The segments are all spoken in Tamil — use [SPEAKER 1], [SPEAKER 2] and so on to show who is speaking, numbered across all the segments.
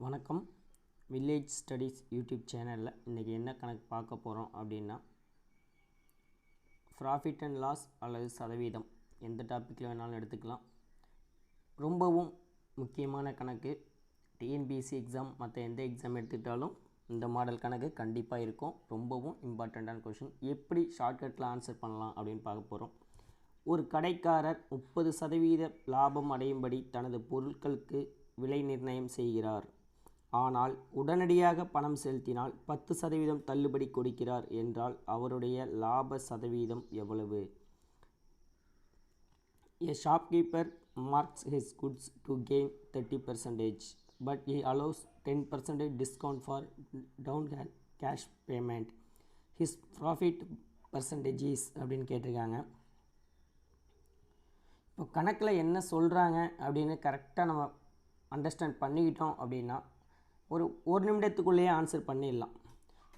[SPEAKER 1] வணக்கம். வில்லேஜ் ஸ்டடீஸ் யூடியூப் சேனலில் இன்றைக்கி என்ன கணக்கு பார்க்க போகிறோம் அப்படின்னா, ப்ராஃபிட் அண்ட் லாஸ் அல்லது சதவீதம் எந்த டாப்பிக்கில் வேணாலும் எடுத்துக்கலாம். ரொம்பவும் முக்கியமான கணக்கு. டிஎன்பிஎஸ்சி எக்ஸாம் மற்ற எந்த எக்ஸாம் எடுத்துக்கிட்டாலும் இந்த மாடல் கணக்கு கண்டிப்பாக இருக்கும். ரொம்பவும் இம்பார்ட்டண்ட்டான கொஷின். எப்படி ஷார்ட்கட்டில் ஆன்சர் பண்ணலாம் அப்படின்னு பார்க்க போகிறோம். ஒரு கடைக்காரர் 30% லாபம் அடையும்படி தனது பொருட்களுக்கு விலை நிர்ணயம் செய்கிறார். ஆனால் உடனடியாக பணம் செலுத்தினால் 10% தள்ளுபடி கொடுக்கிறார் என்றால் அவருடைய லாப சதவீதம் எவ்வளவு? A shopkeeper marks his goods to gain 30%, but he allows 10% discount for down cash payment. His profit percentage is அப்படின்னு கேட்டிருக்காங்க. இப்போ கணக்கில் என்ன சொல்கிறாங்க அப்படின்னு கரெக்டாக நம்ம அண்டர்ஸ்டாண்ட் பண்ணிக்கிட்டோம் அப்படின்னா ஒரு நிமிடத்துக்குள்ளேயே ஆன்சர் பண்ணிடலாம்.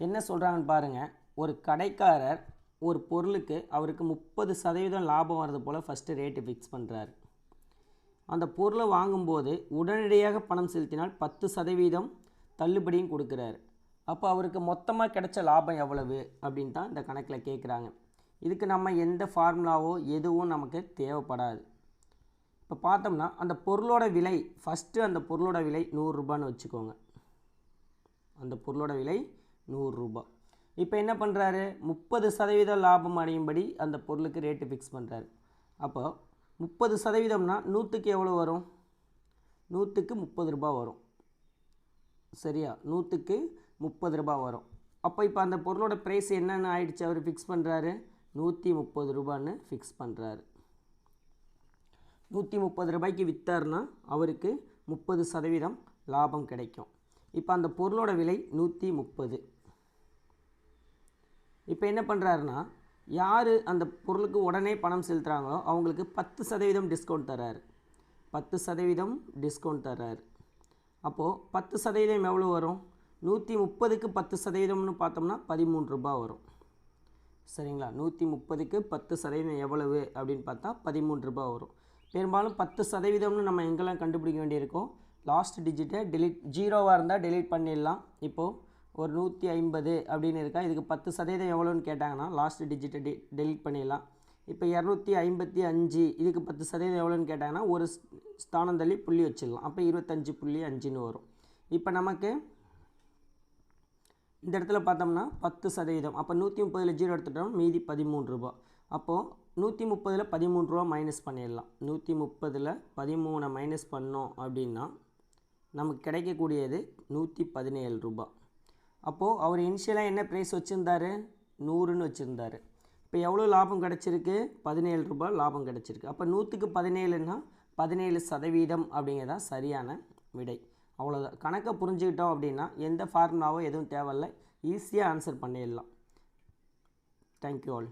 [SPEAKER 1] என்ன சொல்கிறாங்கன்னு பாருங்கள். ஒரு கடைக்காரர் ஒரு பொருளுக்கு அவருக்கு 30% லாபம் வர்றது போல் ஃபஸ்ட்டு ரேட்டு ஃபிக்ஸ் பண்ணுறாரு. அந்த பொருளை வாங்கும்போது உடனடியாக பணம் செலுத்தினால் 10% தள்ளுபடியும் கொடுக்குறாரு. அப்போ அவருக்கு மொத்தமாக கிடைச்ச லாபம் எவ்வளவு அப்படின்னு தான் இந்த கணக்கில் கேட்குறாங்க. இதுக்கு நம்ம எந்த ஃபார்முலாவோ எதுவும் நமக்கு தேவைப்படாது. இப்போ பார்த்தோம்னா அந்த பொருளோட விலை ஃபஸ்ட்டு அந்த பொருளோட விலை 100 ரூபான்னு வச்சுக்கோங்க. அந்த பொருளோட விலை 100 ரூபா. இப்போ என்ன பண்ணுறாரு? 30% லாபம் அடையும்படி அந்த பொருளுக்கு ரேட்டு ஃபிக்ஸ் பண்ணுறாரு. அப்போ 30%னா 100க்கு எவ்வளோ வரும்? 100க்கு 30 ரூபா வரும். சரியா? 100க்கு 30 ரூபா வரும். அப்போ இப்போ அந்த பொருளோட ப்ரைஸ் என்னென்னு ஆயிடுச்சு? அவர் ஃபிக்ஸ் பண்ணுறாரு 130 ரூபான்னு ஃபிக்ஸ் பண்ணுறாரு. 130 ரூபாய்க்கு விற்றார்னா அவருக்கு 30% லாபம் கிடைக்கும். இப்போ அந்த பொருளோட விலை 130. இப்போ என்ன பண்ணுறாருன்னா, யார் அந்த பொருளுக்கு உடனே பணம் செலுத்துகிறாங்களோ அவங்களுக்கு 10% டிஸ்கவுண்ட் தர்றாரு. 10% டிஸ்கவுண்ட் தர்றாரு. அப்போது 10% எவ்வளோ வரும்? 130க்கு 10%ன்னு பார்த்தோம்னா 13 ரூபா வரும். சரிங்களா? 130க்கு 10% எவ்வளவு அப்படின்னு பார்த்தா 13 ரூபா வரும். பெரும்பாலும் 10%ன்னு நம்ம எங்கெல்லாம் கண்டுபிடிக்க வேண்டியிருக்கோம்? லாஸ்ட் டிஜிட்டை டெலிட், ஜீரோவாக இருந்தால் டெலிட் பண்ணிடலாம். இப்போது ஒரு 150 அப்படின்னு இருக்கா, இதுக்கு 10% எவ்வளோன்னு கேட்டாங்கன்னா லாஸ்ட் டிஜிட்டை டெலிட் பண்ணிடலாம். இப்போ 255 இதுக்கு 10% எவ்வளோன்னு கேட்டாங்கன்னா ஒரு ஸ்தானம் தள்ளி புள்ளி வச்சிடலாம். அப்போ 25.5ன்னு வரும். இப்போ நமக்கு இந்த இடத்துல பார்த்தோம்னா 10%. அப்போ 130ல் 0 எடுத்துட்டோம், மீதி 13 ரூபா. அப்போது 130ல் 13 ரூபா மைனஸ் பண்ணிடலாம். 130ல் 13 மைனஸ் பண்ணோம் அப்படின்னா நமக்கு கிடைக்கக்கூடியது 117 ரூபா. அப்போது அவர் இனிஷியலாக என்ன ப்ரைஸ் வச்சுருந்தாரு? 100ன்னு வச்சுருந்தாரு. இப்போ எவ்வளோ லாபம் கிடச்சிருக்கு? 17 ரூபா லாபம் கிடச்சிருக்கு. அப்போ 100க்கு 17ன்னா 17% அப்படிங்கிறதான் சரியான விடை. அவ்வளோதான். கணக்கை புரிஞ்சுக்கிட்டோம் அப்படின்னா எந்த ஃபார்முலாவோ எதுவும் தேவையில்லை, ஈஸியாக ஆன்சர் பண்ணிடலாம். Thank you all.